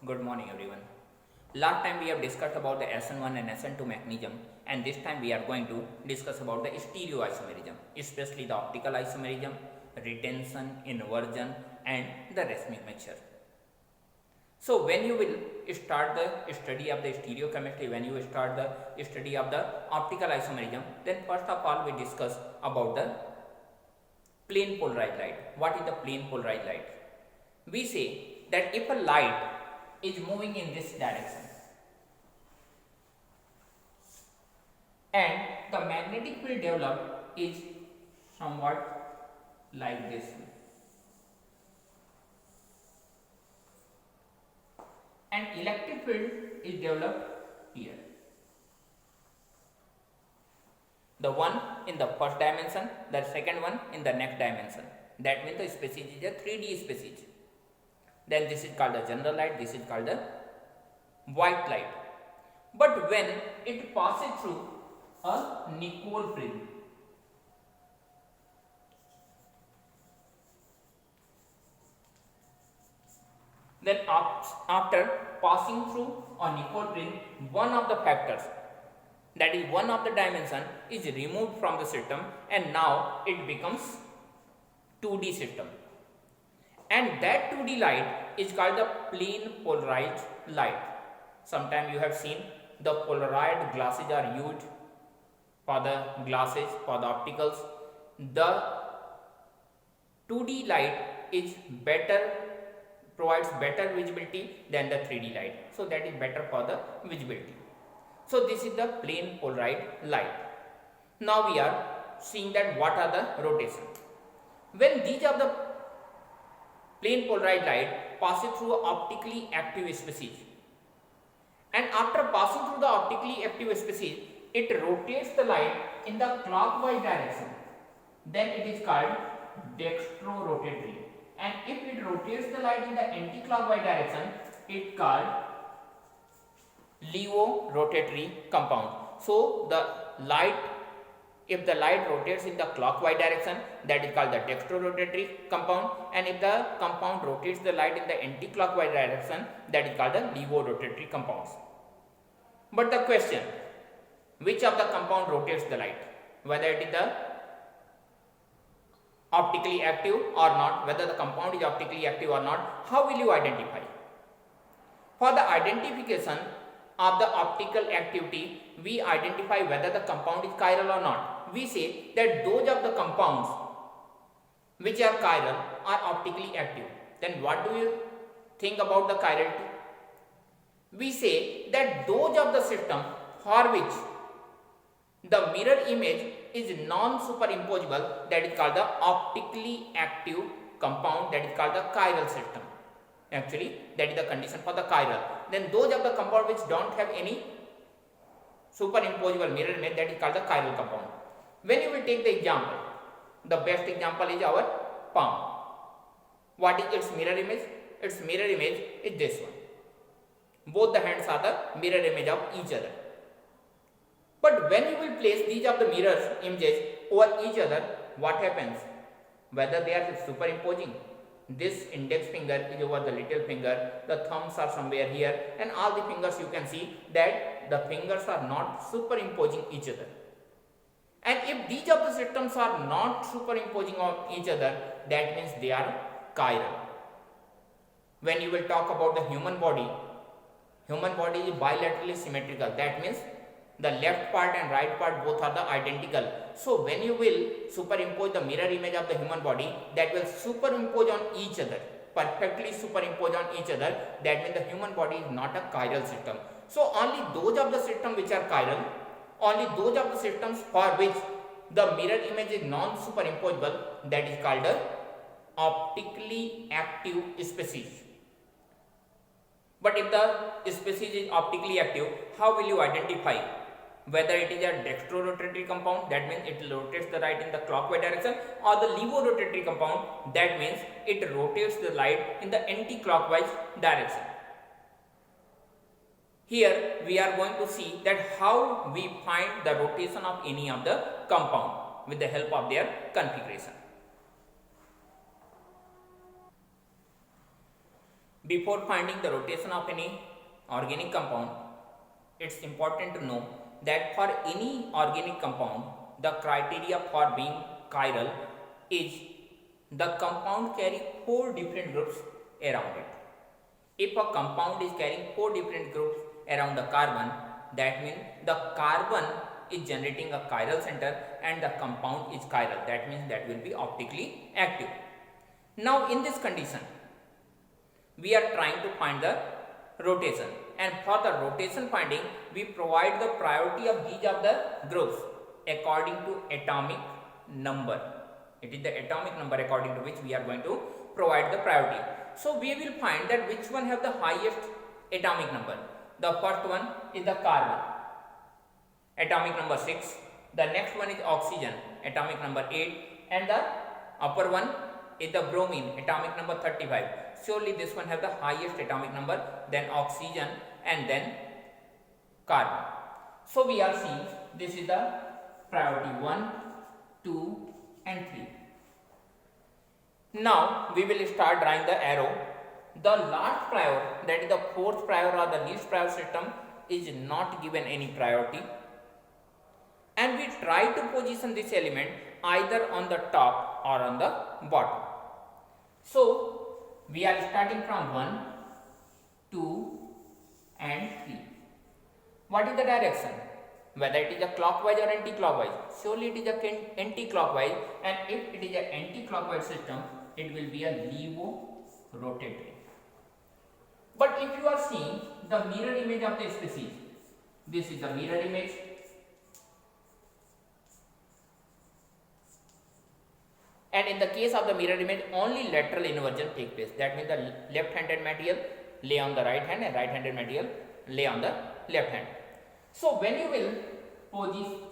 Good morning everyone. Last time we have discussed about the SN1 and SN2 mechanism, and this time we are going to discuss about the stereoisomerism, especially the optical isomerism, retention, inversion and the racemic mixture. So when you will start the study of the stereochemistry, when you start the study of the optical isomerism, then first of all we discuss about the plane polarized light. What is the plane polarized light? We say that if a light is moving in this direction and the magnetic field developed is somewhat like this, and electric field is developed here, the one in the first dimension, the second one in the next dimension. That means the species is a 3D species. Then this is called the general light, this is called the white light. But when it passes through a Nicol fringe, then after passing through a Nicol fringe, one of the factors, that is one of the dimension, is removed from the system, and now it becomes 2D system. And that 2D light is called the plane polarized light. Sometimes you have seen the polarized glasses are used for the glasses, for the opticals. The 2D light is better, provides better visibility than the 3D light. So that is better for the visibility. So this is the plane polarized light. Now we are seeing that what are the rotation. When these are the plane polarized light passes through optically active species, and after passing through the optically active species, it rotates the light in the clockwise direction. Then it is called dextrorotatory. And if it rotates the light in the anti-clockwise direction, it is called levorotatory compound. So the light, if the light rotates in the clockwise direction, that is called the dextrorotatory compound, and if the compound rotates the light in the anti-clockwise direction, that is called the levorotatory compounds. But the question, which of the compound rotates the light, whether it is the optically active or not, whether the compound is optically active or not, how will you identify? For the identification of the optical activity, we identify whether the compound is chiral or not. We say that those of the compounds which are chiral are optically active. Then what do you think about the chirality? We say that those of the system for which the mirror image is non-superimposable, that is called the optically active compound, that is called the chiral system. Actually, that is the condition for the chiral. Then those of the compound which don't have any superimposable mirror image, that is called the chiral compound. When you will take the example, the best example is our palm. What is its mirror image? Its mirror image is this one. Both the hands are the mirror image of each other. But when you will place these of the mirror images over each other, what happens? Whether they are superimposing. This index finger is over the little finger, the thumbs are somewhere here, and all the fingers you can see that the fingers are not superimposing each other. And if these of the systems are not superimposing on each other, that means they are chiral. When you will talk about the human body is bilaterally symmetrical. That means the left part and right part both are the identical. So when you will superimpose the mirror image of the human body, that will superimpose on each other, perfectly superimpose on each other. That means the human body is not a chiral system. So only those of the system which are chiral, only those of the systems for which the mirror image is non-superimposable, that is called a optically active species. But if the species is optically active, how will you identify whether it is a dextrorotatory compound, that means it rotates the light in the clockwise direction, or the levorotatory compound, that means it rotates the light in the anti-clockwise direction. Here we are going to see that how we find the rotation of any of the compound with the help of their configuration. Before finding the rotation of any organic compound, it's important to know that for any organic compound, the criteria for being chiral is the compound carry 4 different groups around it. If a compound is carrying 4 different groups around the carbon, that means the carbon is generating a chiral center and the compound is chiral. That means that will be optically active. Now in this condition, we are trying to find the rotation, and for the rotation finding, we provide the priority of each of the groups according to atomic number. It is the atomic number according to which we are going to provide the priority. So we will find that which one have the highest atomic number. The first one is the carbon, atomic number 6. The next one is oxygen, atomic number 8, and the upper one is the bromine, atomic number 35. Surely this one have the highest atomic number, then oxygen, and then carbon. So we are seeing this is the priority 1, 2, and 3. Now we will start drawing the arrow. The last prior, that is the fourth prior or the least prior system, is not given any priority, and we try to position this element either on the top or on the bottom. So we are starting from 1, 2, and 3. What is the direction? Whether it is a clockwise or anti-clockwise? Surely it is a anti-clockwise, and if it is an anti-clockwise system, it will be a levo-rotatory. But if you are seeing the mirror image of the species, this is the mirror image. And in the case of the mirror image, only lateral inversion takes place. That means the left-handed material lay on the right hand and right-handed material lay on the left hand. So when you will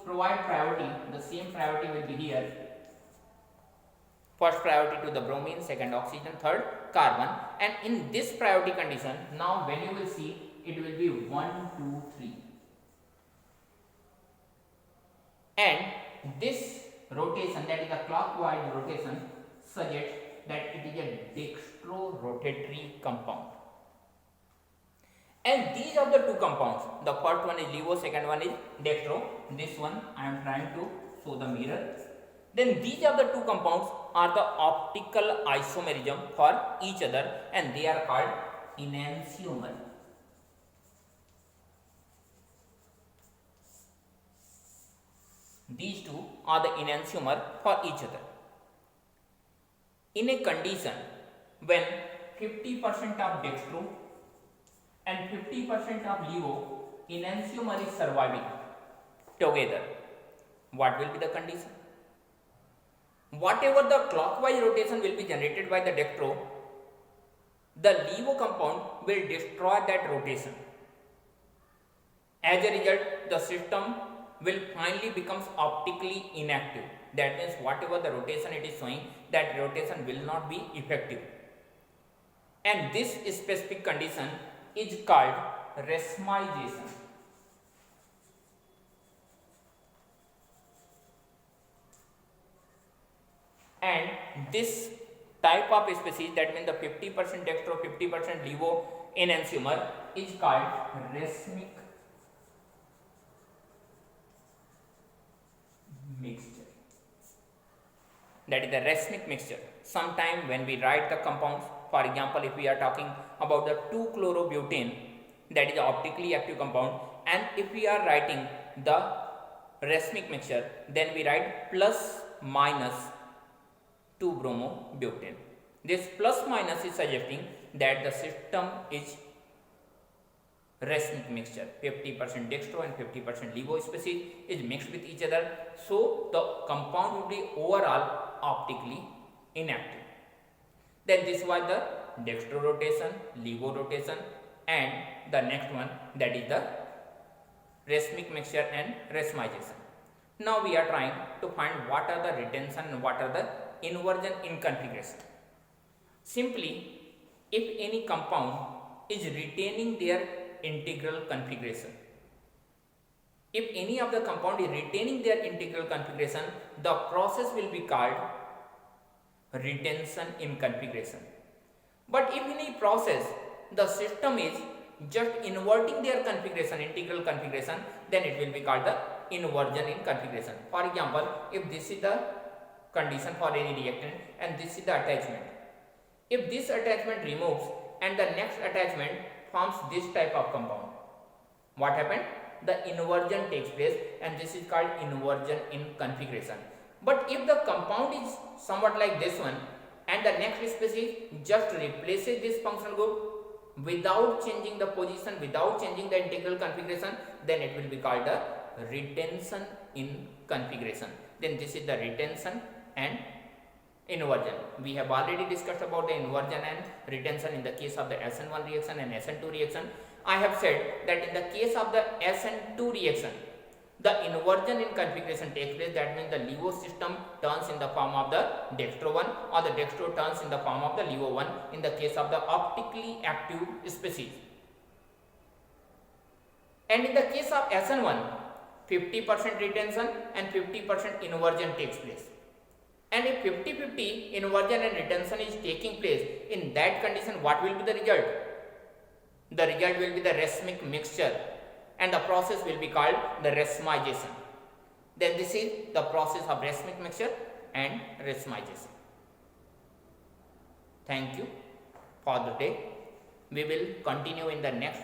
provide priority, the same priority will be here. First priority to the bromine, second oxygen, third carbon. And in this priority condition, now when you will see, it will be 1, 2, 3. And this rotation, that is a clockwise rotation, suggests that it is a dextro-rotatory compound. And these are the two compounds. The first one is levo, second one is dextro. This one I am trying to show the mirror. Then these are the two compounds are the optical isomerism for each other, and they are called enantiomer. These two are the enantiomer for each other. In a condition when 50% of dextro and 50% of levo enantiomer is surviving together, what will be the condition? Whatever the clockwise rotation will be generated by the dextro, the levo compound will destroy that rotation. As a result, the system will finally becomes optically inactive. That means whatever the rotation it is showing, that rotation will not be effective. And this specific condition is called resmization. And this type of species, that means the 50% dextro, 50% levo enantiomer, is called racemic mixture. That is the racemic mixture. Sometime when we write the compounds, for example, if we are talking about the 2-chlorobutane, that is the optically active compound, and if we are writing the racemic mixture, then we write plus minus 2-bromobutane. This plus minus is suggesting that the system is racemic mixture. 50% dextro and 50% levo species is mixed with each other, so the compound will be overall optically inactive. Then this was the dextro rotation, levo rotation, and the next one, that is the racemic mixture and racemization. Now we are trying to find what are the retention and what are the inversion in configuration. Simply, if any compound is retaining their integral configuration, if any of the compound is retaining their integral configuration, the process will be called retention in configuration. But if any process the system is just inverting their configuration, integral configuration, then it will be called the inversion in configuration. For example, if this is the condition for any reactant and this is the attachment, if this attachment removes and the next attachment forms this type of compound, what happened? The inversion takes place and this is called inversion in configuration. But if the compound is somewhat like this one and the next species just replaces this functional group without changing the position, without changing the integral configuration, then it will be called the retention in configuration. Then this is the retention and inversion. We have already discussed about the inversion and retention in the case of the SN1 reaction and SN2 reaction. I have said that in the case of the SN2 reaction, the inversion in configuration takes place. That means the LEVO system turns in the form of the dextro 1 or the dextro turns in the form of the LEVO 1 in the case of the optically active species. And in the case of SN1, 50% retention and 50% inversion takes place. And if 50-50 inversion and retention is taking place, in that condition what will be the result? The result will be the racemic mixture and the process will be called the racemization. Then this is the process of racemic mixture and racemization. Thank you for the day. We will continue in the next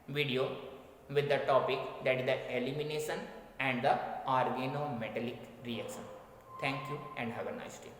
video with the topic, that is the elimination and the organometallic reaction. Thank you and have a nice day.